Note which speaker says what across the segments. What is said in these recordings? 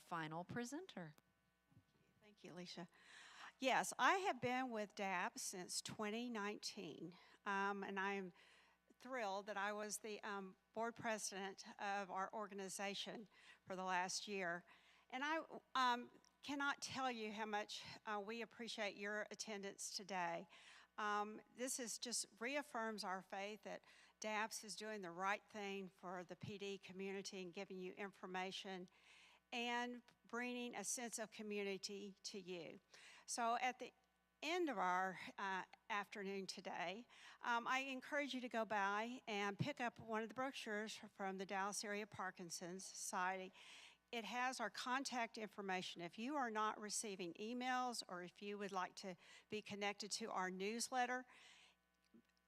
Speaker 1: final presenter.
Speaker 2: Thank you, Alicia. Yes, I have been with DAPS since 2019, and I am thrilled that I was the board president of our organization for the last year. And I cannot tell you how much we appreciate your attendance today. This just reaffirms our faith that DAPS is doing the right thing for the PD community and giving you information and bringing a sense of community to you. So at the end of our afternoon today, I encourage you to go by and pick up one of the brochures from the Dallas Area Parkinson Society. It has our contact information. If you are not receiving emails or if you would like to be connected to our newsletter,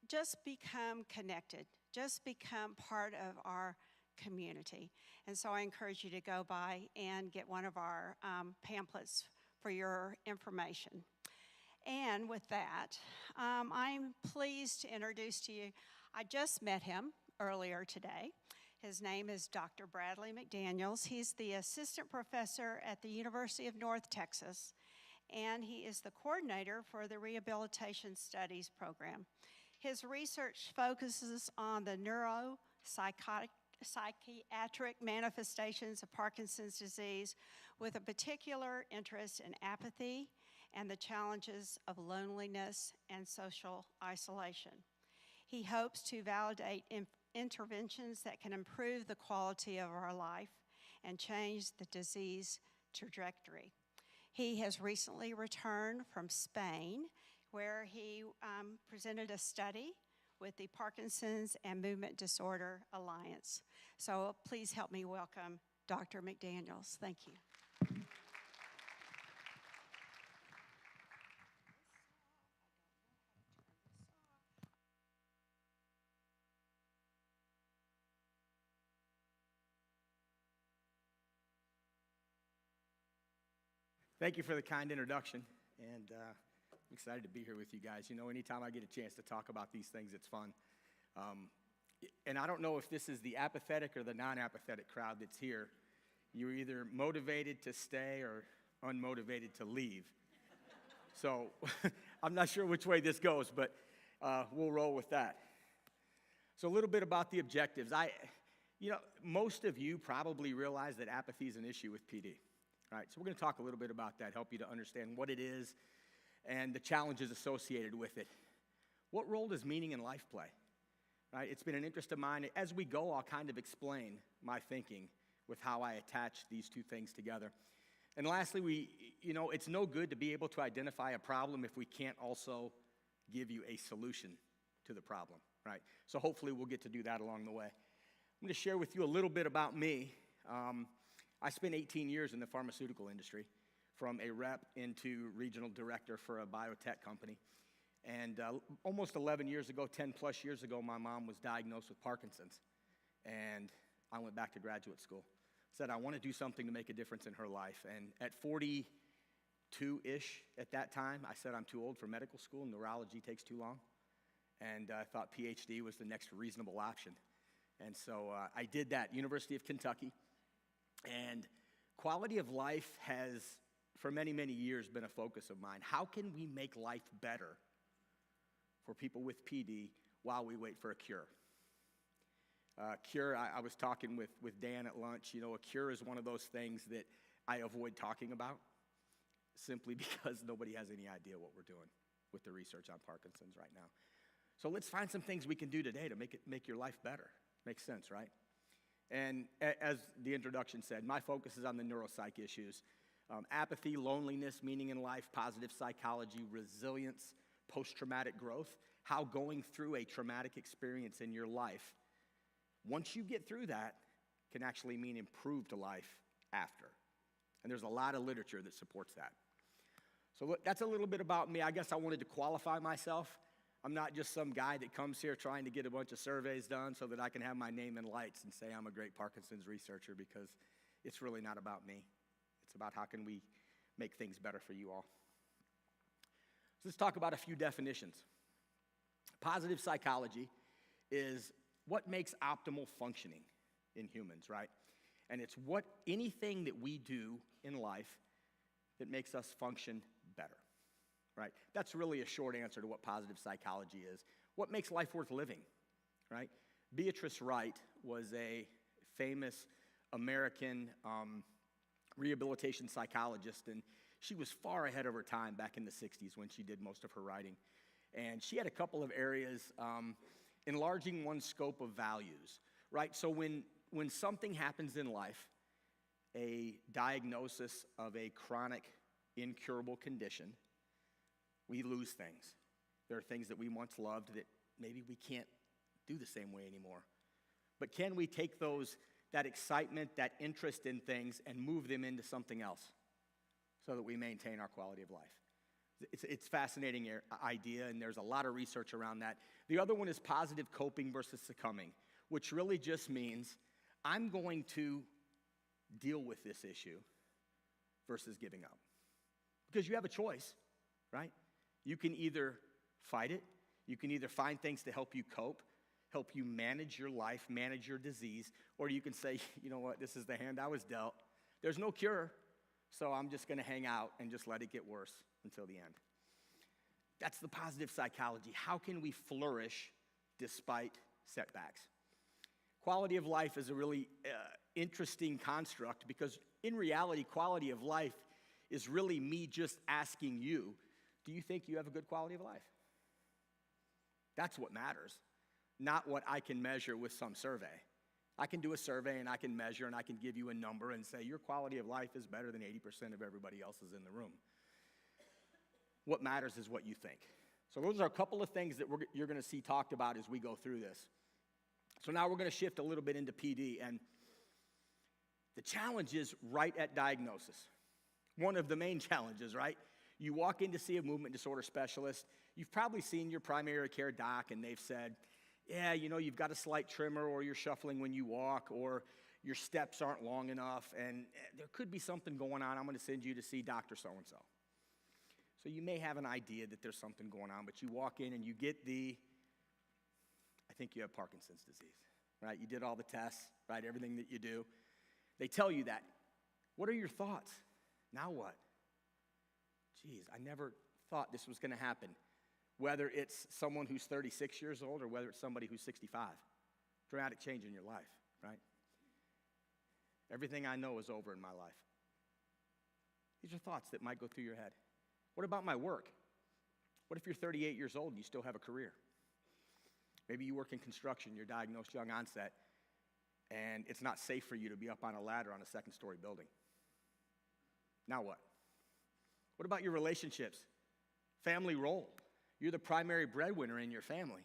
Speaker 2: just become connected. Just become part of our community. And so I encourage you to go by and get one of our pamphlets for your information. And with that, I'm pleased to introduce to you, I just met him earlier today. His name is Dr. Bradley McDaniels. He's the assistant professor at the University of North Texas, and he is the coordinator for the Rehabilitation Studies program. His research focuses on the neuropsychiatric manifestations of Parkinson's disease with a particular interest in apathy and the challenges of loneliness and social isolation. He hopes to validate interventions that can improve the quality of our life and change the disease trajectory. He has recently returned from Spain, where he presented a study with the Parkinson's and Movement Disorder Alliance. So please help me welcome Dr. McDaniels. Thank you.
Speaker 3: Thank you for the kind introduction, and I'm excited to be here with you guys. You know, anytime I get a chance to talk about these things, it's fun. And I don't know if this is the apathetic or the non-apathetic crowd that's here. You're either motivated to stay or unmotivated to leave. So I'm not sure which way this goes, but we'll roll with that. So a little bit about the objectives. Most of you probably realize that apathy is an issue with PD. All right, so we're going to talk a little bit about that, help you to understand what it is and the challenges associated with it. What role does meaning in life play? Right, it's been an interest of mine. As we go, I'll kind of explain my thinking with how I attach these two things together. And lastly, it's no good to be able to identify a problem if we can't also give you a solution to the problem, right? So hopefully we'll get to do that along the way. I'm going to share with you a little bit about me. I spent 18 years in the pharmaceutical industry, from a rep into regional director for a biotech company. And almost 11 years ago, 10 plus years ago, my mom was diagnosed with Parkinson's. And I went back to graduate school. Said I want to do something to make a difference in her life. And at 42-ish at that time, I said I'm too old for medical school. Neurology takes too long. And I thought PhD was the next reasonable option. And so I did that, University of Kentucky. And quality of life has, for many, many years, been a focus of mine. How can we make life better for people with PD while we wait for a cure? Cure, I was talking with Dan at lunch. You know, a cure is one of those things that I avoid talking about simply because nobody has any idea what we're doing with the research on Parkinson's right now. So let's find some things we can do today to make your life better. Makes sense, right? And as the introduction said, my focus is on the neuropsych issues. Apathy, loneliness, meaning in life, positive psychology, resilience, post-traumatic growth, how going through a traumatic experience in your life, once you get through that, can actually mean improved life after. And there's a lot of literature that supports that. So look, that's a little bit about me. I guess I wanted to qualify myself. I'm not just some guy that comes here trying to get a bunch of surveys done so that I can have my name in lights and say I'm a great Parkinson's researcher, because it's really not about me. It's about how can we make things better for you all. So let's talk about a few definitions. Positive psychology is what makes optimal functioning in humans, right? And it's anything that we do in life that makes us function better, right? That's really a short answer to what positive psychology is. What makes life worth living, right? Beatrice Wright was a famous American rehabilitation psychologist, and she was far ahead of her time back in the 60s when she did most of her writing. And she had a couple of areas, enlarging one's scope of values, right? So when something happens in life, a diagnosis of a chronic, incurable condition, we lose things. There are things that we once loved that maybe we can't do the same way anymore. But can we take that excitement, that interest in things, and move them into something else so that we maintain our quality of life? It's a fascinating idea, and there's a lot of research around that. The other one is positive coping versus succumbing, which really just means I'm going to deal with this issue versus giving up. Because you have a choice, right? You can either fight it, you can either find things to help you cope, help you manage your life, manage your disease, or you can say, you know what, this is the hand I was dealt. There's no cure, so I'm just going to hang out and just let it get worse until the end. That's the positive psychology. How can we flourish despite setbacks? Quality of life is a really interesting construct because in reality, quality of life is really me just asking you, do you think you have a good quality of life? That's what matters, not what I can measure with some survey. I can do a survey and I can measure and I can give you a number and say your quality of life is better than 80% of everybody else's in the room. What matters is what you think. So those are a couple of things that you're going to see talked about as we go through this. So now we're going to shift a little bit into PD, and the challenge is right at diagnosis. One of the main challenges, right? You walk in to see a movement disorder specialist. You've probably seen your primary care doc, and they've said, yeah, you know, you've got a slight tremor, or you're shuffling when you walk, or your steps aren't long enough, and there could be something going on. I'm going to send you to see Dr. So-and-so. So you may have an idea that there's something going on, but you walk in and you get I think you have Parkinson's disease, right? You did all the tests, right? Everything that you do. They tell you that. What are your thoughts? Now what? Geez, I never thought this was going to happen. Whether it's someone who's 36 years old or whether it's somebody who's 65. Dramatic change in your life, right? Everything I know is over in my life. These are thoughts that might go through your head. What about my work? What if you're 38 years old and you still have a career? Maybe you work in construction, you're diagnosed young onset, and it's not safe for you to be up on a ladder on a second-story building. Now what? What about your relationships? Family role. You're the primary breadwinner in your family.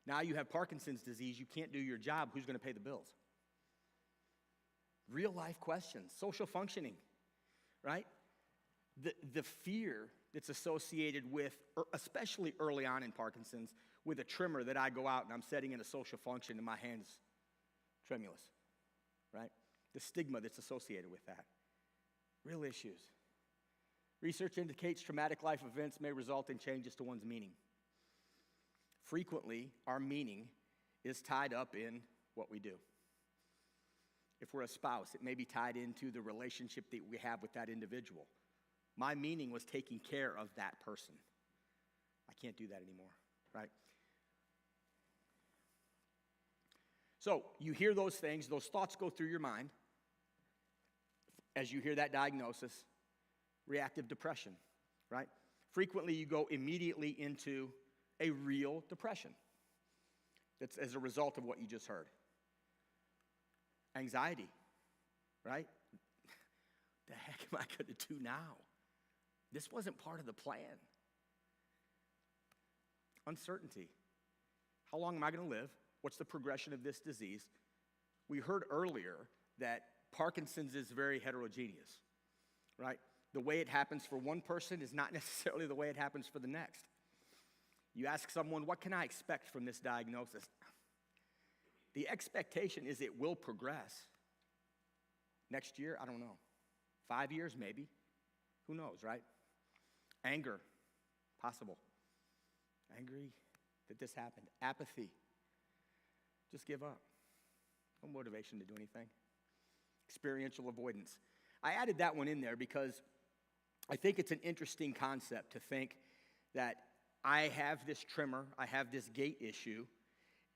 Speaker 3: Now you have Parkinson's disease, you can't do your job, who's going to pay the bills? Real life questions, social functioning, right? The fear that's associated with, especially early on in Parkinson's, with a tremor that I go out and I'm setting in a social function and my hand's tremulous, right? The stigma that's associated with that. Real issues. Research indicates traumatic life events may result in changes to one's meaning. Frequently, our meaning is tied up in what we do. If we're a spouse, it may be tied into the relationship that we have with that individual. My meaning was taking care of that person. I can't do that anymore, right? So you hear those things, those thoughts go through your mind as you hear that diagnosis. Reactive depression, right? Frequently you go immediately into a real depression. That's as a result of what you just heard. Anxiety, right? The heck am I going to do now? This wasn't part of the plan. Uncertainty. How long am I going to live? What's the progression of this disease? We heard earlier that Parkinson's is very heterogeneous, right? The way it happens for one person is not necessarily the way it happens for the next. You ask someone, what can I expect from this diagnosis? The expectation is it will progress. Next year, I don't know. 5 years, maybe. Who knows, right? Anger, possible. Angry that this happened. Apathy. Just give up. No motivation to do anything. experiential avoidance. I added that one in there because I think it's an interesting concept to think that I have this tremor, I have this gait issue,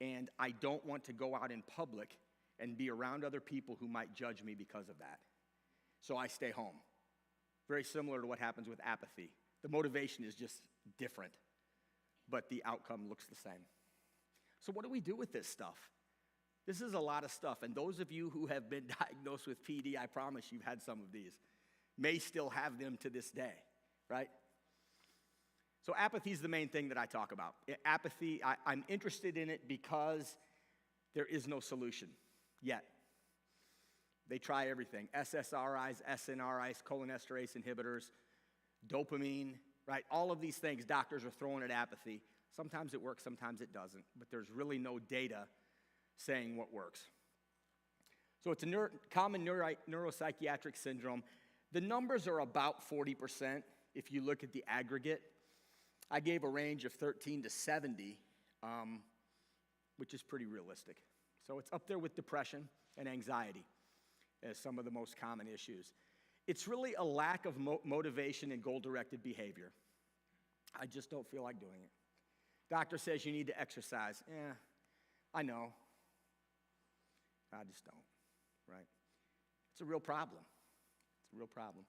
Speaker 3: and I don't want to go out in public and be around other people who might judge me because of that. So I stay home. Very similar to what happens with apathy. The motivation is just different, but the outcome looks the same. So what do we do with this stuff? This is a lot of stuff, and those of you who have been diagnosed with PD, I promise you've had some of these, may still have them to this day, right? So apathy is the main thing that I talk about. Apathy, I'm interested in it because there is no solution yet. They try everything, SSRIs, SNRIs, cholinesterase inhibitors, dopamine, right? All of these things doctors are throwing at apathy. Sometimes it works, sometimes it doesn't, but there's really no data saying what works. So it's a common neuropsychiatric syndrome. The numbers are about 40% if you look at the aggregate. I gave a range of 13 to 70, which is pretty realistic. So it's up there with depression and anxiety as some of the most common issues. It's really a lack of motivation and goal-directed behavior. I just don't feel like doing it. Doctor says you need to exercise. I know. I just don't, right? It's a real problem. It's a real problem.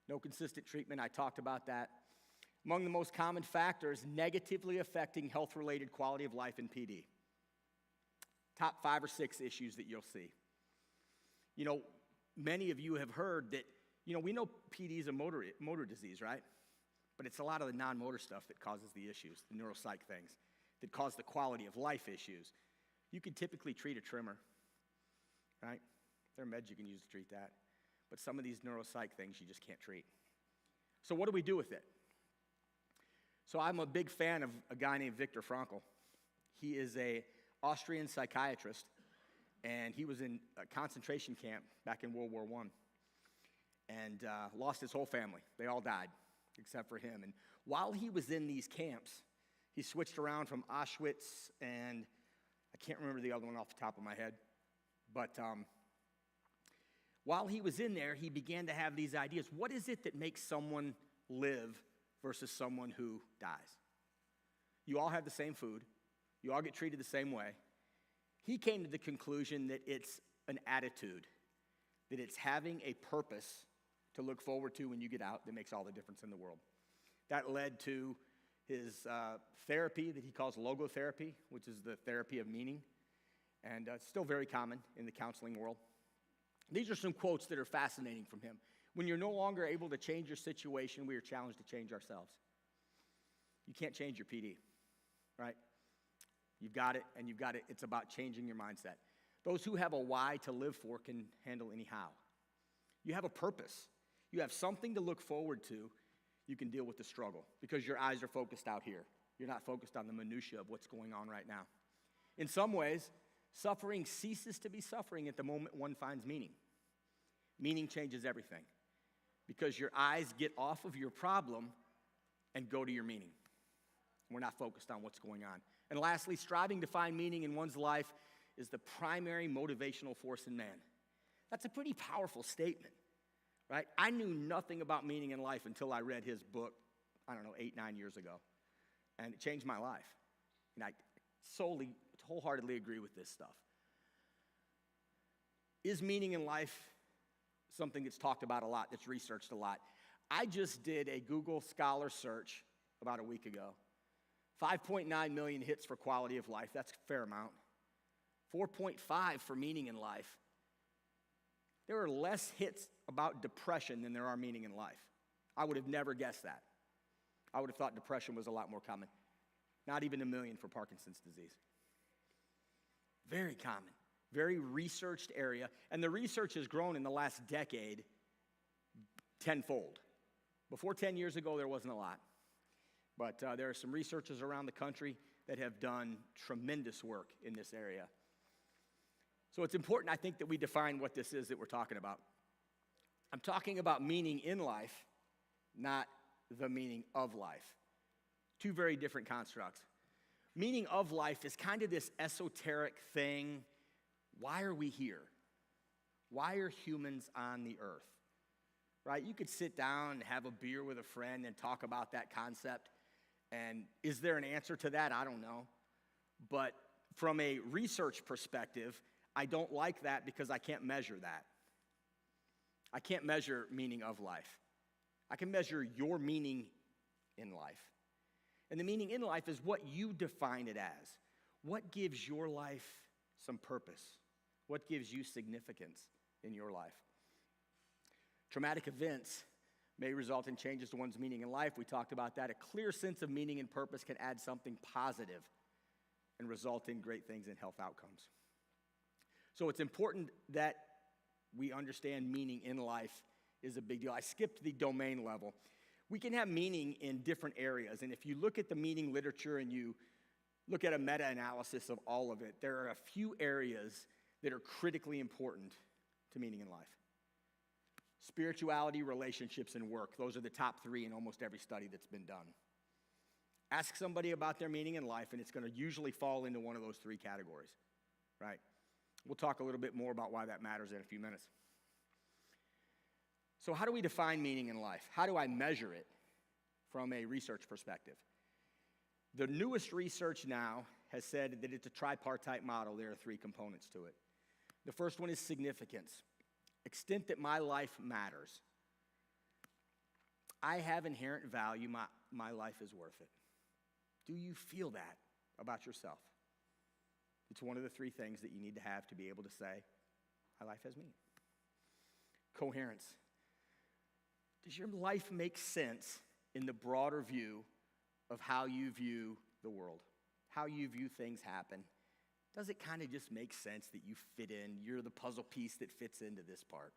Speaker 3: No consistent treatment, I talked about that. Among the most common factors negatively affecting health-related quality of life in PD. Top 5 or 6 issues that you'll see. You know, many of you have heard that, we know PD is a motor disease, right? But it's a lot of the non-motor stuff that causes the issues, the neuropsych things, that cause the quality of life issues. You can typically treat a tremor, right? There are meds you can use to treat that. But some of these neuropsych things you just can't treat. So what do we do with it? So I'm a big fan of a guy named Viktor Frankl. He is an Austrian psychiatrist, and he was in a concentration camp back in World War I and lost his whole family. They all died except for him. And while he was in these camps, he switched around from Auschwitz, and I can't remember the other one off the top of my head, but while he was in there, he began to have these ideas. What is it that makes someone live versus someone who dies? You all have the same food. You all get treated the same way. He came to the conclusion that it's an attitude, that it's having a purpose to look forward to when you get out that makes all the difference in the world. That led to his therapy that he calls logotherapy, which is the therapy of meaning, and it's still very common in the counseling world. These are some quotes that are fascinating from him. When you're no longer able to change your situation, we are challenged to change ourselves. You can't change your PD, right? You've got it, and you've got it. It's about changing your mindset. Those who have a why to live for can handle any how. You have a purpose. You have something to look forward to. You can deal with the struggle because your eyes are focused out here. You're not focused on the minutia of what's going on right now. In some ways, suffering ceases to be suffering at the moment one finds meaning. Meaning changes everything because your eyes get off of your problem and go to your meaning. We're not focused on what's going on. And lastly, striving to find meaning in one's life is the primary motivational force in man. That's a pretty powerful statement, right? I knew nothing about meaning in life until I read his book, 8, 9 years ago. And it changed my life. And I wholeheartedly agree with this stuff. Is meaning in life something that's talked about a lot, that's researched a lot? I just did a Google Scholar search about a week ago. 5.9 million hits for quality of life. That's a fair amount. 4.5 for meaning in life. There are less hits about depression than there are meaning in life. I would have never guessed that. I would have thought depression was a lot more common. Not even 1 million for Parkinson's disease. Very common, very researched area. And the research has grown in the last decade tenfold. Before 10 years ago, there wasn't a lot. But there are some researchers around the country that have done tremendous work in this area. So it's important, I think, that we define what this is that we're talking about. I'm talking about meaning in life, not the meaning of life. Two very different constructs. Meaning of life is kind of this esoteric thing. Why are we here? Why are humans on the earth? Right? You could sit down and have a beer with a friend and talk about that concept. And is there an answer to that? I don't know. But from a research perspective, I don't like that because I can't measure that. I can't measure meaning of life. I can measure your meaning in life. And the meaning in life is what you define it as. What gives your life some purpose? What gives you significance in your life? Traumatic events may result in changes to one's meaning in life. We talked about that. A clear sense of meaning and purpose can add something positive and result in great things in health outcomes. So it's important that we understand meaning in life is a big deal. I skipped the domain level. We can have meaning in different areas, and if you look at the meaning literature and you look at a meta-analysis of all of it, there are a few areas that are critically important to meaning in life. Spirituality, relationships, and work. Those are the top three in almost every study that's been done. Ask somebody about their meaning in life, and it's going to usually fall into one of those three categories, right? We'll talk a little bit more about why that matters in a few minutes. So how do we define meaning in life? How do I measure it from a research perspective? The newest research now has said that it's a tripartite model. There are three components to it. The first one is significance. Extent that my life matters. I have inherent value. My life is worth it. Do you feel that about yourself? It's one of the three things that you need to have to be able to say, my life has meaning. Coherence. Does your life make sense in the broader view of how you view the world, how you view things happen? Does it kind of just make sense that you fit in? You're the puzzle piece that fits into this part.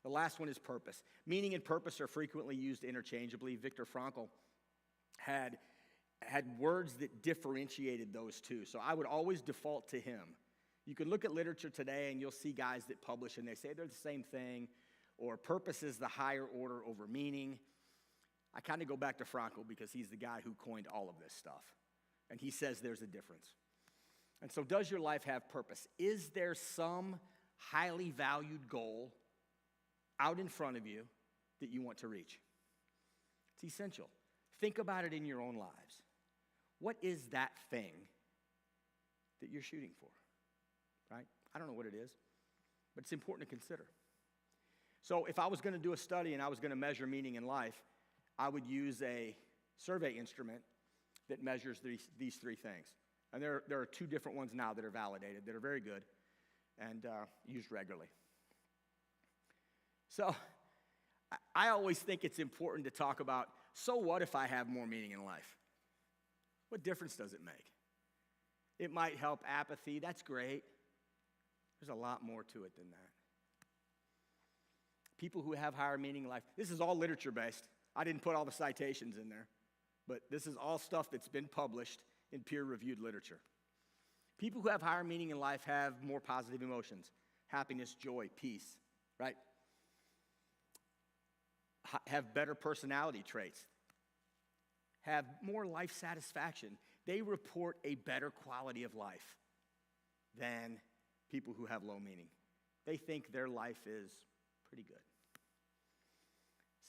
Speaker 3: The last one is purpose. Meaning and purpose are frequently used interchangeably. Viktor Frankl had words that differentiated those two. So I would always default to him. You can look at literature today and you'll see guys that publish and they say they're the same thing, or purpose is the higher order over meaning. I kind of go back to Frankl because he's the guy who coined all of this stuff. And he says there's a difference. And so does your life have purpose? Is there some highly valued goal out in front of you that you want to reach? It's essential. Think about it in your own lives. What is that thing that you're shooting for, right? I don't know what it is, but it's important to consider. So if I was going to do a study and I was going to measure meaning in life, I would use a survey instrument that measures these three things. And there are two different ones now that are validated, that are very good and used regularly. So I always think it's important to talk about, so what if I have more meaning in life? What difference does it make? It might help apathy. That's great. There's a lot more to it than that. People who have higher meaning in life, this is all literature-based. I didn't put all the citations in there, but this is all stuff that's been published in peer-reviewed literature. People who have higher meaning in life have more positive emotions, happiness, joy, peace, right? Have better personality traits, have more life satisfaction. They report a better quality of life than people who have low meaning. They think their life is pretty good.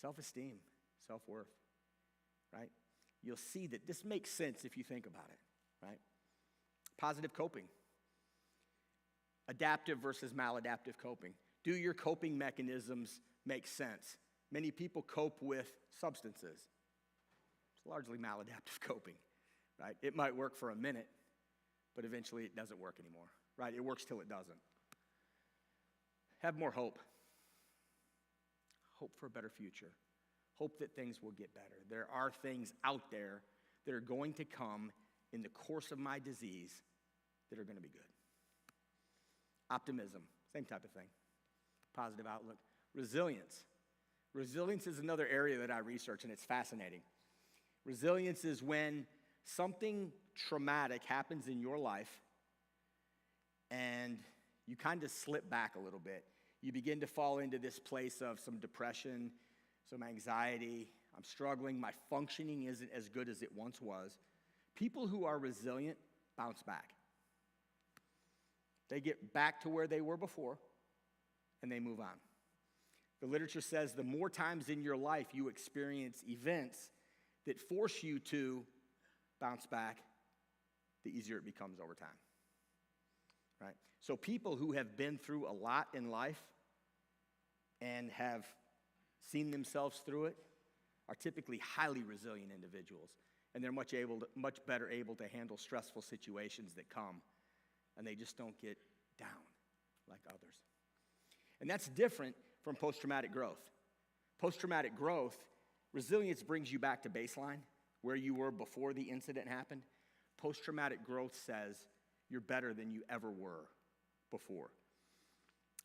Speaker 3: Self-esteem, self-worth, right? You'll see that this makes sense if you think about it, right? Positive coping. Adaptive versus maladaptive coping. Do your coping mechanisms make sense? Many people cope with substances. It's largely maladaptive coping, right? It might work for a minute, but eventually it doesn't work anymore, right? It works till it doesn't. Have more hope. Hope for a better future. Hope that things will get better. There are things out there that are going to come in the course of my disease that are going to be good. Optimism, same type of thing. Positive outlook. Resilience. Resilience is another area that I research, and it's fascinating. Resilience is when something traumatic happens in your life and you kind of slip back a little bit. You begin to fall into this place of some depression, some anxiety. I'm struggling. My functioning isn't as good as it once was. People who are resilient bounce back. They get back to where they were before, and they move on. The literature says the more times in your life you experience events that force you to bounce back, the easier it becomes over time, right? So people who have been through a lot in life and have seen themselves through it are typically highly resilient individuals, and they're much better able to handle stressful situations that come, and they just don't get down like others. And that's different from post-traumatic growth. Post-traumatic growth, resilience brings you back to baseline, where you were before the incident happened. Post-traumatic growth says you're better than you ever were before.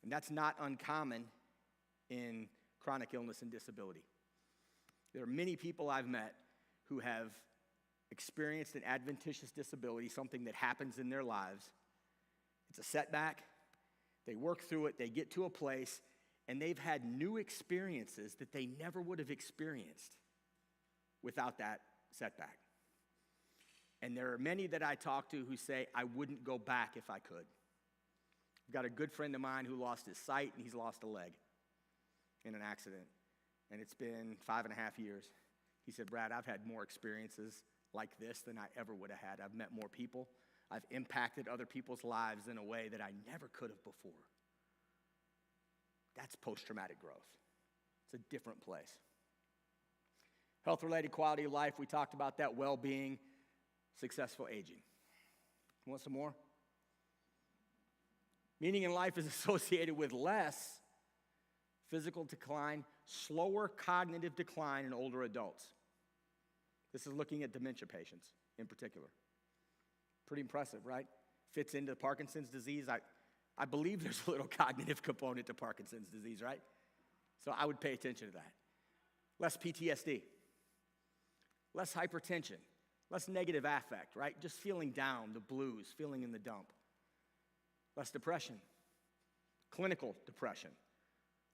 Speaker 3: And that's not uncommon in chronic illness and disability. There are many people I've met who have experienced an adventitious disability, something that happens in their lives. It's a setback. They work through it. They get to a place, and they've had new experiences that they never would have experienced without that setback. And there are many that I talk to who say, I wouldn't go back if I could. I've got a good friend of mine who lost his sight, and he's lost a leg in an accident. And it's been 5.5 years. He said, Brad, I've had more experiences like this than I ever would have had. I've met more people. I've impacted other people's lives in a way that I never could have before. That's post-traumatic growth. It's a different place. Health-related quality of life, we talked about that. Well-being, successful aging. You want some more? Meaning in life is associated with less physical decline, slower cognitive decline in older adults. This is looking at dementia patients in particular. Pretty impressive, right? Fits into Parkinson's disease. I believe there's a little cognitive component to Parkinson's disease, right? So I would pay attention to that. Less PTSD, less hypertension, less negative affect, right? Just feeling down, the blues, feeling in the dump. Less depression, clinical depression,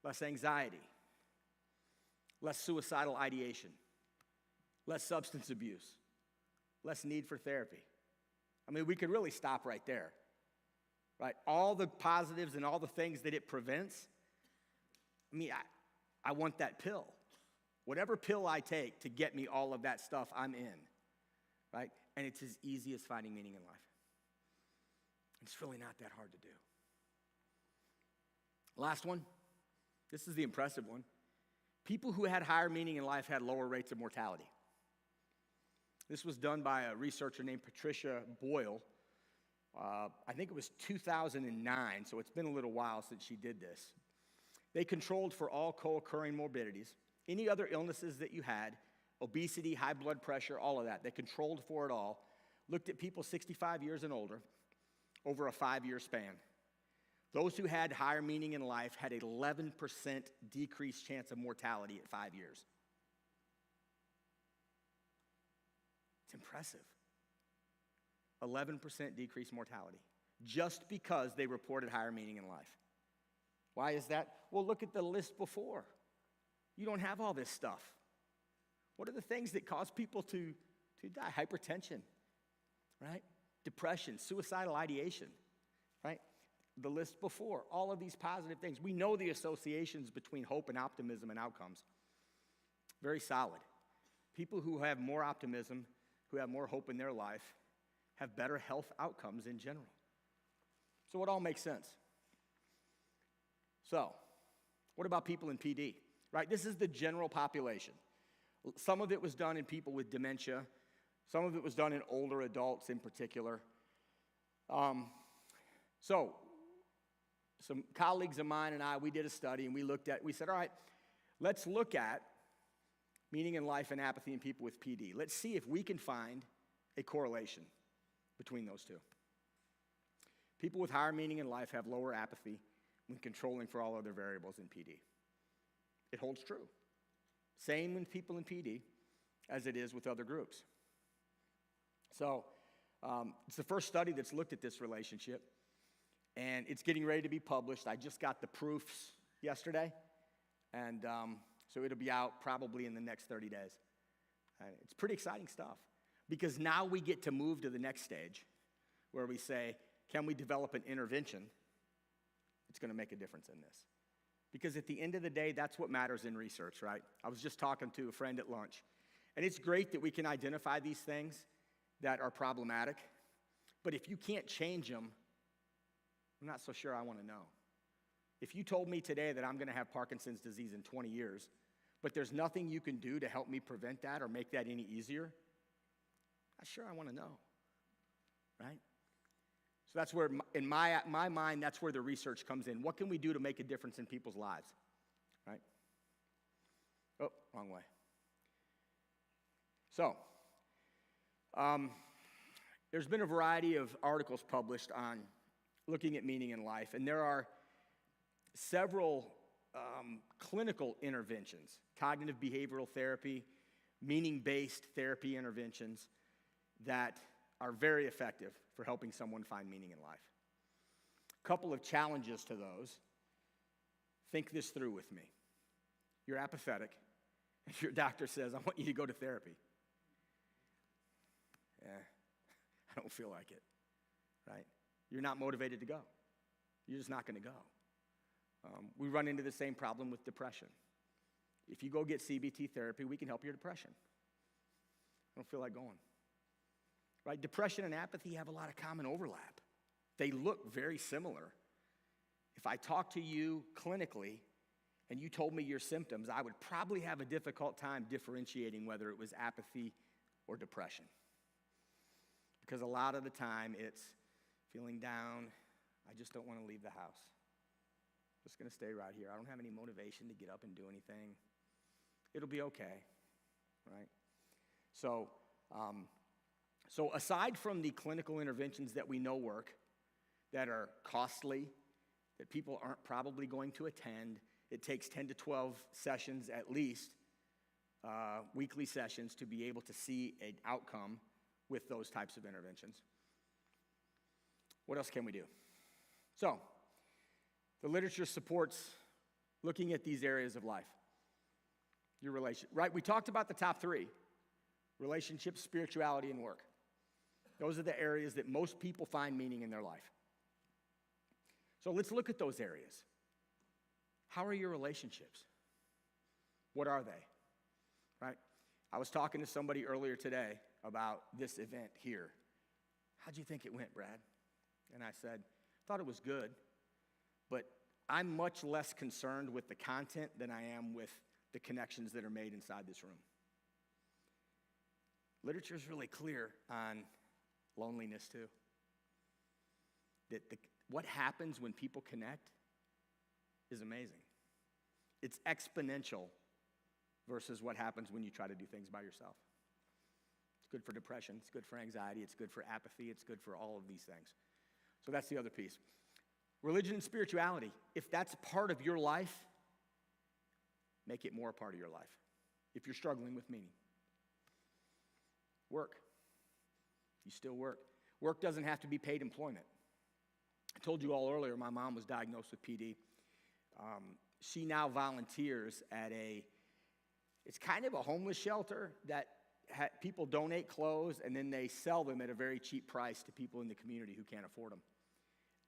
Speaker 3: less anxiety, less suicidal ideation, less substance abuse, less need for therapy. I mean, we could really stop right there, right? All the positives and all the things that it prevents. I mean, I want that pill. Whatever pill I take to get me all of that stuff, I'm in, right? And it's as easy as finding meaning in life. It's really not that hard to do. Last one. This is the impressive one. People who had higher meaning in life had lower rates of mortality. This was done by a researcher named Patricia Boyle. I think it was 2009, so it's been a little while since she did this. They controlled for all co-occurring morbidities, any other illnesses that you had, obesity, high blood pressure, all of that. They controlled for it all, looked at people 65 years and older over a 5-year span. Those who had higher meaning in life had an 11% decreased chance of mortality at 5 years. It's impressive. 11% decreased mortality, just because they reported higher meaning in life. Why is that? Well, look at the list before. You don't have all this stuff. What are the things that cause people to die? Hypertension, right? Depression, suicidal ideation, right? The list before, all of these positive things. We know the associations between hope and optimism and outcomes. Very solid. People who have more optimism, who have more hope in their life, have better health outcomes in general. So it all makes sense. So, what about people in PD? Right? This is the general population. Some of it was done in people with dementia. Some of it was done in older adults in particular. So, some colleagues of mine and I, we did a study and we said, all right, let's look at meaning in life and apathy in people with PD. Let's see if we can find a correlation between those two. People with higher meaning in life have lower apathy when controlling for all other variables in PD. It holds true. Same with people in PD as it is with other groups. So it's the first study that's looked at this relationship, and it's getting ready to be published. I just got the proofs yesterday, and so it'll be out probably in the next 30 days. It's pretty exciting stuff, because now we get to move to the next stage where we say, can we develop an intervention that's going to make a difference in this? Because at the end of the day, that's what matters in research, right? I was just talking to a friend at lunch, and it's great that we can identify these things that are problematic, but if you can't change them, I'm not so sure I want to know. If you told me today that I'm going to have Parkinson's disease in 20 years, but there's nothing you can do to help me prevent that or make that any easier, I'm not sure I want to know, right? So that's where, in my mind, that's where the research comes in. What can we do to make a difference in people's lives, right? Oh, wrong way. So, there's been a variety of articles published on looking at meaning in life, and there are several clinical interventions, cognitive behavioral therapy, meaning-based therapy interventions that are very effective for helping someone find meaning in life. A couple of challenges to those. Think this through with me. You're apathetic, and your doctor says, I want you to go to therapy. I don't feel like it, right? You're not motivated to go. You're just not going to go. We run into the same problem with depression. If you go get CBT therapy, we can help your depression. I don't feel like going. Right? Depression and apathy have a lot of common overlap. They look very similar. If I talk to you clinically and you told me your symptoms, I would probably have a difficult time differentiating whether it was apathy or depression. Because a lot of the time it's feeling down, I just don't want to leave the house. Just going to stay right here. I don't have any motivation to get up and do anything. It'll be okay, right? So aside from the clinical interventions that we know work, that are costly, that people aren't probably going to attend, it takes 10 to 12 sessions at least, weekly sessions, to be able to see an outcome with those types of interventions. What else can we do? So, the literature supports looking at these areas of life. Your relation, right? We talked about the top three: relationships, spirituality, and work. Those are the areas that most people find meaning in their life. So let's look at those areas. How are your relationships? What are they? Right? I was talking to somebody earlier today about this event here. How'd you think it went, Brad? And I said, thought it was good, but I'm much less concerned with the content than I am with the connections that are made inside this room. Literature is really clear on loneliness too. That what happens when people connect is amazing. It's exponential versus what happens when you try to do things by yourself. It's good for depression, it's good for anxiety, it's good for apathy, it's good for all of these things. So that's the other piece. Religion and spirituality, if that's part of your life, make it more a part of your life. If you're struggling with meaning. Work. You still work. Work doesn't have to be paid employment. I told you all earlier, my mom was diagnosed with PD. She now volunteers at it's kind of a homeless shelter that people donate clothes and then they sell them at a very cheap price to people in the community who can't afford them.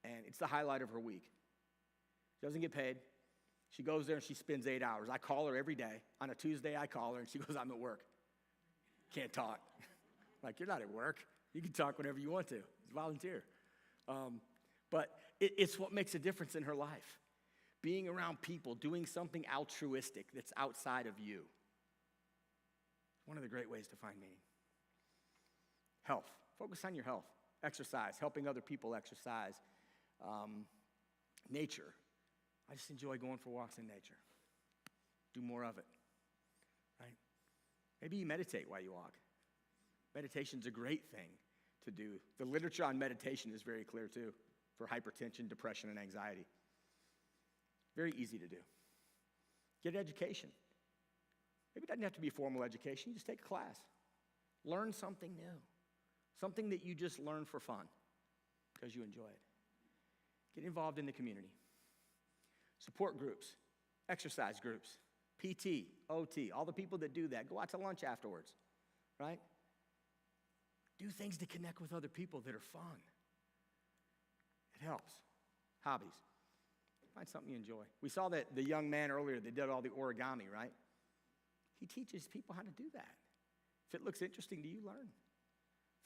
Speaker 3: And it's the highlight of her week. She doesn't get paid. She goes there and she spends 8 hours. I call her every day. On a Tuesday, I call her and she goes, I'm at work. Can't talk. Like, you're not at work. You can talk whenever you want to. It's volunteer. But it's what makes a difference in her life. Being around people, doing something altruistic that's outside of you. One of the great ways to find meaning. Health. Focus on your health. Exercise. Helping other people exercise. Nature. I just enjoy going for walks in nature. Do more of it. Right? Maybe you meditate while you walk. Meditation's a great thing to do. The literature on meditation is very clear too, for hypertension, depression, and anxiety. Very easy to do. Get education. Maybe it doesn't have to be formal education. You just take a class. Learn something new. Something that you just learn for fun because you enjoy it. Get involved in the community. Support groups, exercise groups, PT, OT, all the people that do that. Go out to lunch afterwards, right? Do things to connect with other people that are fun. It helps. Hobbies. Find something you enjoy. We saw that the young man earlier that did all the origami, right? He teaches people how to do that. If it looks interesting to you, learn.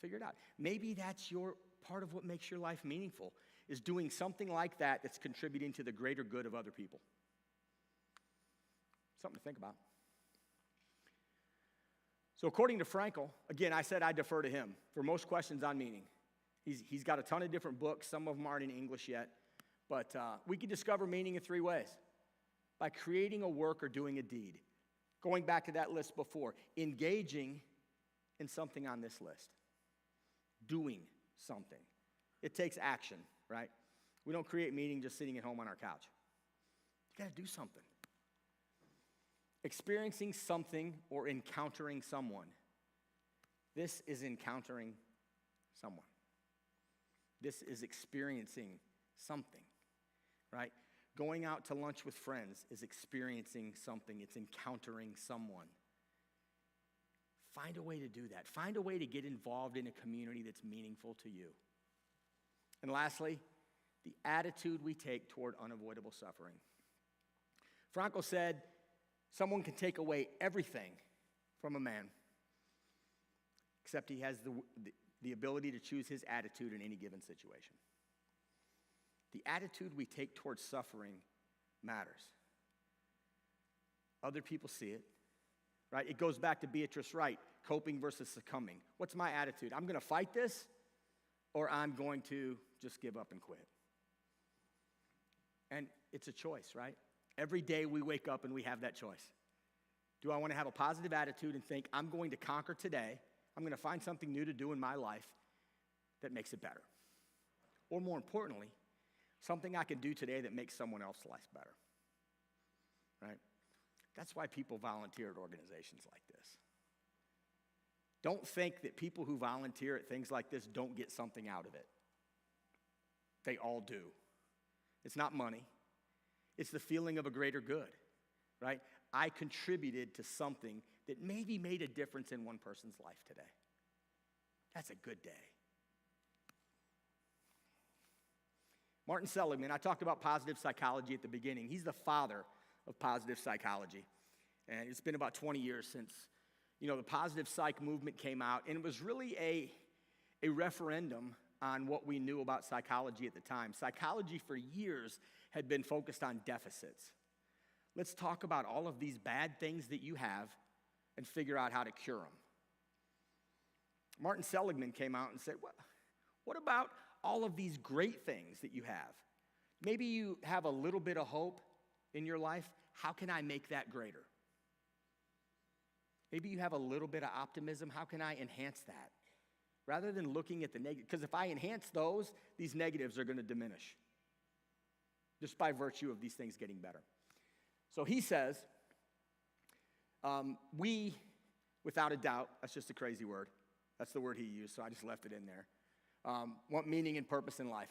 Speaker 3: Figure it out. Maybe that's your part of what makes your life meaningful, is doing something like that that's contributing to the greater good of other people. Something to think about. So according to Frankl, again, I said I defer to him for most questions on meaning. He's got a ton of different books. Some of them aren't in English yet. But we can discover meaning in 3 ways. By creating a work or doing a deed. Going back to that list before. Engaging in something on this list. Doing something. It takes action, right? We don't create meaning just sitting at home on our couch. You got to do something. Experiencing something or encountering someone. This is encountering someone. This is experiencing something, right? Going out to lunch with friends is experiencing something. It's encountering someone. Find a way to do that. Find a way to get involved in a community that's meaningful to you. And lastly, the attitude we take toward unavoidable suffering. Frankl said, someone can take away everything from a man, except he has the ability to choose his attitude in any given situation. The attitude we take towards suffering matters. Other people see it, right? It goes back to Beatrice Wright, coping versus succumbing. What's my attitude? I'm going to fight this, or I'm going to just give up and quit. And it's a choice, right? Every day we wake up and we have that choice. Do I want to have a positive attitude and think, I'm going to conquer today, I'm going to find something new to do in my life that makes it better? Or more importantly, something I can do today that makes someone else's life better, right? That's why people volunteer at organizations like this. Don't think that people who volunteer at things like this don't get something out of it. They all do. It's not money. It's the feeling of a greater good, right? I contributed to something that maybe made a difference in one person's life today. That's a good day. Martin Seligman, I talked about positive psychology at the beginning. He's the father of positive psychology. And it's been about 20 years since, the positive psych movement came out. And it was really a referendum on what we knew about psychology at the time. Psychology for years had been focused on deficits. Let's talk about all of these bad things that you have and figure out how to cure them. Martin Seligman came out and said, well, what about all of these great things that you have? Maybe you have a little bit of hope in your life. How can I make that greater? Maybe you have a little bit of optimism. How can I enhance that? Rather than looking at the negative, because if I enhance those, these negatives are going to diminish just by virtue of these things getting better. So he says, we, without a doubt, that's just a crazy word. That's the word he used, so I just left it in there. Want meaning and purpose in life.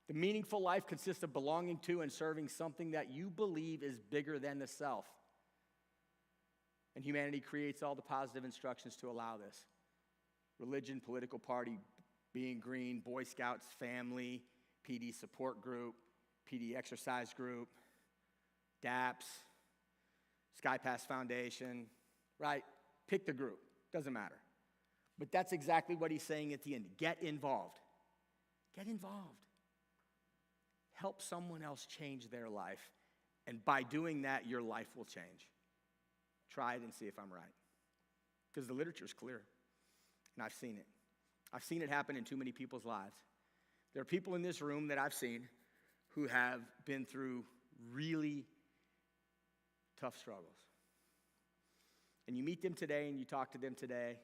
Speaker 3: The meaningful life consists of belonging to and serving something that you believe is bigger than the self. And humanity creates all the positive instructions to allow this. Religion, political party, being green, Boy Scouts, family, PD support group, PD exercise group, DAPS, SkyPass Foundation, right? Pick the group, doesn't matter. But that's exactly what he's saying at the end. Get involved. Get involved. Help someone else change their life. And by doing that, your life will change. Try it and see if I'm right. Because the literature's clear. And I've seen it. I've seen it happen in too many people's lives. There are people in this room that I've seen who have been through really tough struggles. And you meet them today and you talk to them today,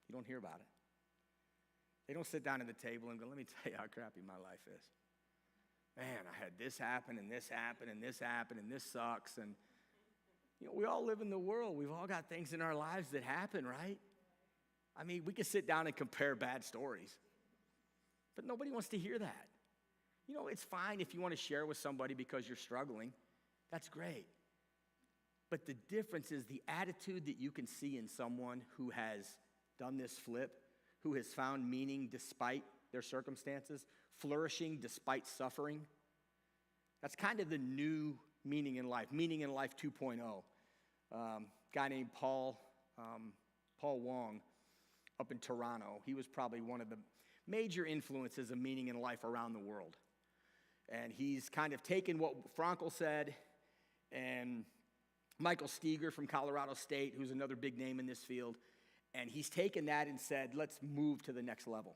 Speaker 3: you don't hear about it. They don't sit down at the table and go, let me tell you how crappy my life is. Man, I had this happen and this happen and this happened and this sucks. And, we all live in the world. We've all got things in our lives that happen, right? I mean, we can sit down and compare bad stories. But nobody wants to hear that. It's fine if you want to share with somebody because you're struggling. That's great. But the difference is the attitude that you can see in someone who has done this flip, who has found meaning despite their circumstances, flourishing despite suffering. That's kind of the new meaning in life 2.0. Guy named Paul Wong up in Toronto. He was probably one of the major influences of meaning in life around the world. And he's kind of taken what Frankl said, and Michael Steger from Colorado State, who's another big name in this field, and he's taken that and said, let's move to the next level.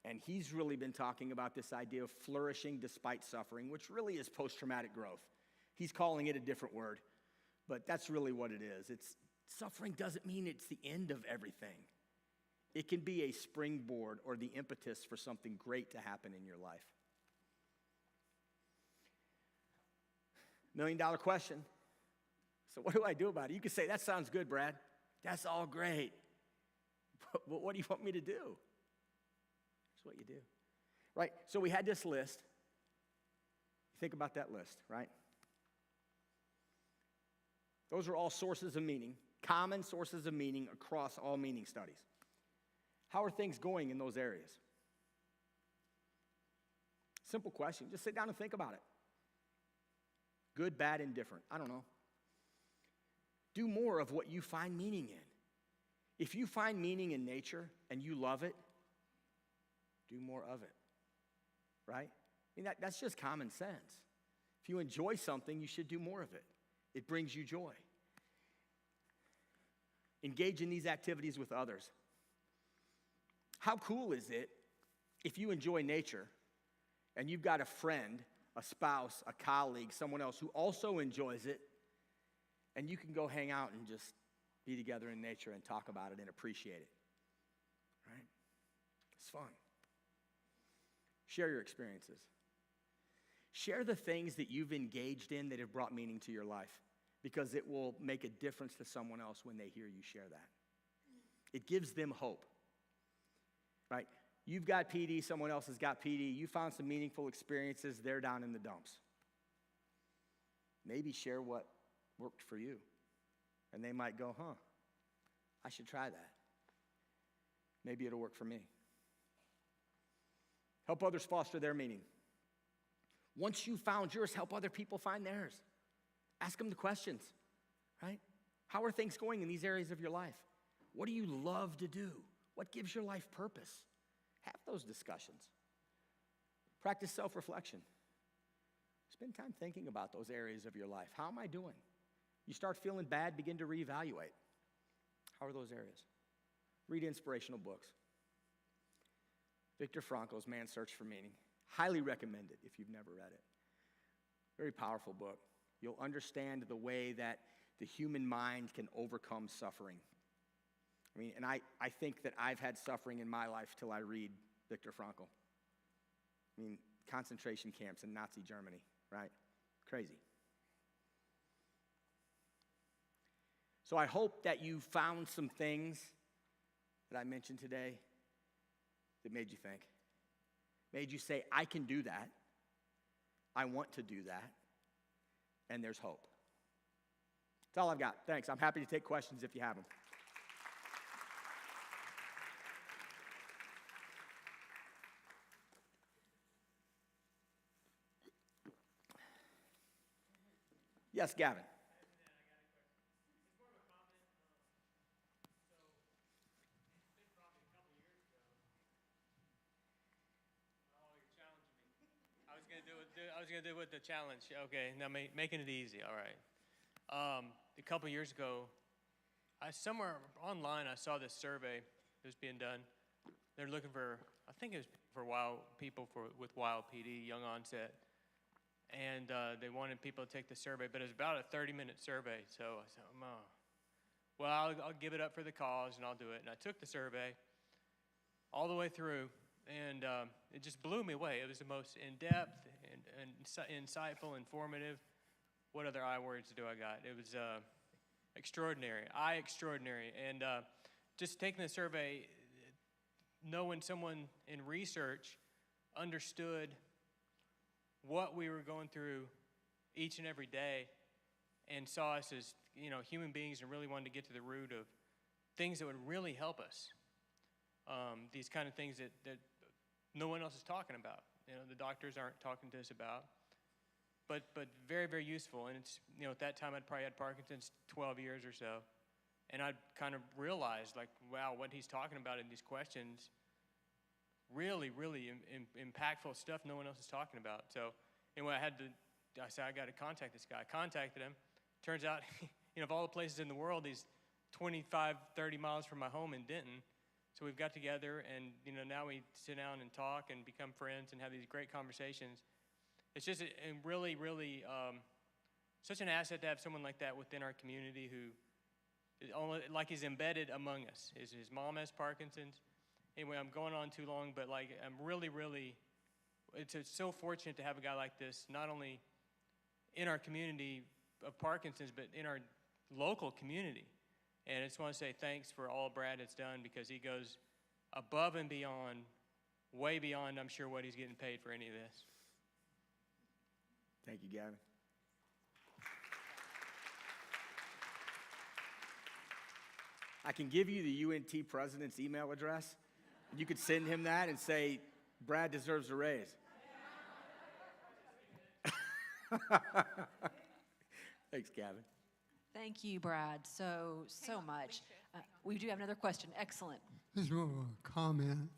Speaker 3: And he's really been talking about this idea of flourishing despite suffering, which really is post-traumatic growth. He's calling it a different word, but that's really what it is. Suffering doesn't mean it's the end of everything. It can be a springboard or the impetus for something great to happen in your life. $1 million question. So what do I do about it? You could say, that sounds good, Brad. That's all great. But what do you want me to do? That's what you do. Right? So we had this list. Think about that list, right? Those are all sources of meaning, common sources of meaning across all meaning studies. How are things going in those areas? Simple question. Just sit down and think about it. Good, bad, indifferent. I don't know. Do more of what you find meaning in. If you find meaning in nature and you love it, do more of it, right? I mean, that's just common sense. If you enjoy something, you should do more of it. It brings you joy. Engage in these activities with others. How cool is it if you enjoy nature and you've got a friend, a spouse, a colleague, someone else who also enjoys it, and you can go hang out and just be together in nature and talk about it and appreciate it, right? It's fun. Share your experiences. Share the things that you've engaged in that have brought meaning to your life, because it will make a difference to someone else when they hear you share that. It gives them hope, right? You've got PD, someone else has got PD. You found some meaningful experiences, they're down in the dumps. Maybe share what worked for you. And they might go, I should try that. Maybe it'll work for me. Help others foster their meaning. Once you've found yours, help other people find theirs. Ask them the questions, right? How are things going in these areas of your life? What do you love to do? What gives your life purpose? Have those discussions. Practice self-reflection. Spend time thinking about those areas of your life. How am I doing? You start feeling bad, begin to reevaluate. How are those areas? Read inspirational books. Viktor Frankl's Man's Search for Meaning. Highly recommend it if you've never read it. Very powerful book. You'll understand the way that the human mind can overcome suffering. I mean, and I think that I've had suffering in my life till I read Viktor Frankl. I mean, concentration camps in Nazi Germany, right? Crazy. So I hope that you found some things that I mentioned today that made you think, made you say, I can do that, I want to do that, and there's hope. That's all I've got. Thanks. I'm happy to take questions if you have them. Yes, Gavin.
Speaker 1: I was gonna do with the challenge. Okay, now making it easy. All right. A couple years ago, somewhere online I saw this survey that was being done. They're looking for, I think it was for people with wild PD, young onset, and they wanted people to take the survey. But it was about a 30-minute survey, so I said, well, I'll give it up for the cause and I'll do it. And I took the survey all the way through, and it just blew me away. It was the most in-depth and insightful, informative. What other I words do I got? It was extraordinary, extraordinary. And just taking the survey, knowing someone in research understood what we were going through each and every day and saw us as, human beings, and really wanted to get to the root of things that would really help us. These kind of things that no one else is talking about. The doctors aren't talking to us about. but very, very useful. And it's, you know, at that time I'd probably had Parkinson's 12 years or so. And I'd kind of realized, like, wow, what he's talking about in these questions, really, really impactful stuff no one else is talking about. So anyway, I said, I got to contact this guy. I contacted him. Turns out, you know, of all the places in the world, he's 25, 30 miles from my home in Denton. So we've got together, and, you know, now we sit down and talk and become friends and have these great conversations. It's just really, really such an asset to have someone like that within our community who is like he's embedded among us. His mom has Parkinson's. Anyway, I'm going on too long, but like I'm really, really, it's so fortunate to have a guy like this, not only in our community of Parkinson's, but in our local community. And I just want to say thanks for all Brad has done, because he goes above and beyond, way beyond, I'm sure, what he's getting paid for any of this.
Speaker 3: Thank you, Gavin. I can give you the UNT president's email address. You could send him that and say, Brad deserves a raise. Thanks, Gavin.
Speaker 4: Thank you, Brad, so much. We do have another question. Excellent.
Speaker 5: This is more of a comment.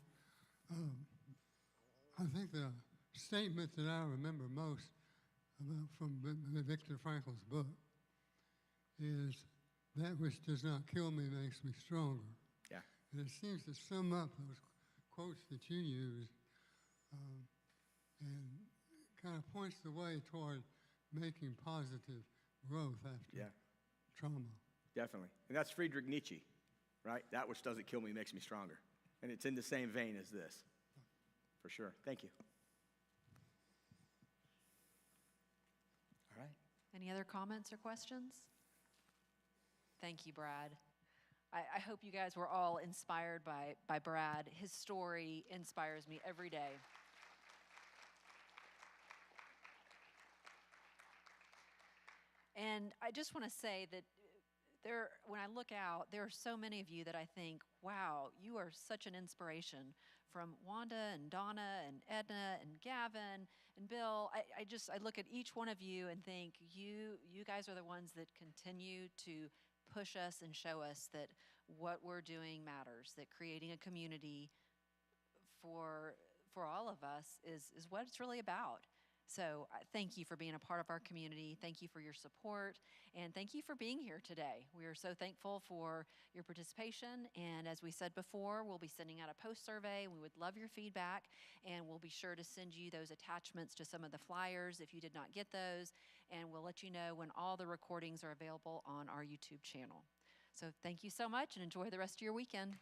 Speaker 5: I think the statement that I remember most from Viktor Frankl's book is, that which does not kill me makes me stronger.
Speaker 3: Yeah.
Speaker 5: And it seems to sum up those quotes that you used, and kind of points the way toward making positive growth after trauma.
Speaker 3: Definitely. And that's Friedrich Nietzsche, right? That which doesn't kill me makes me stronger. And it's in the same vein as this, for sure. Thank you. All right.
Speaker 4: Any other comments or questions? Thank you, Brad. I hope you guys were all inspired by Brad. His story inspires me every day. And I just want to say that when I look out, there are so many of you that I think, wow, you are such an inspiration. From Wanda and Donna and Edna and Gavin and Bill, I look at each one of you and think, you guys are the ones that continue to push us and show us that what we're doing matters, that creating a community for all of us is what it's really about. So thank you for being a part of our community. Thank you for your support, and thank you for being here today. We are so thankful for your participation, and as we said before, we'll be sending out a post survey. We would love your feedback, and we'll be sure to send you those attachments to some of the flyers if you did not get those, and we'll let you know when all the recordings are available on our YouTube channel. So thank you so much, and enjoy the rest of your weekend.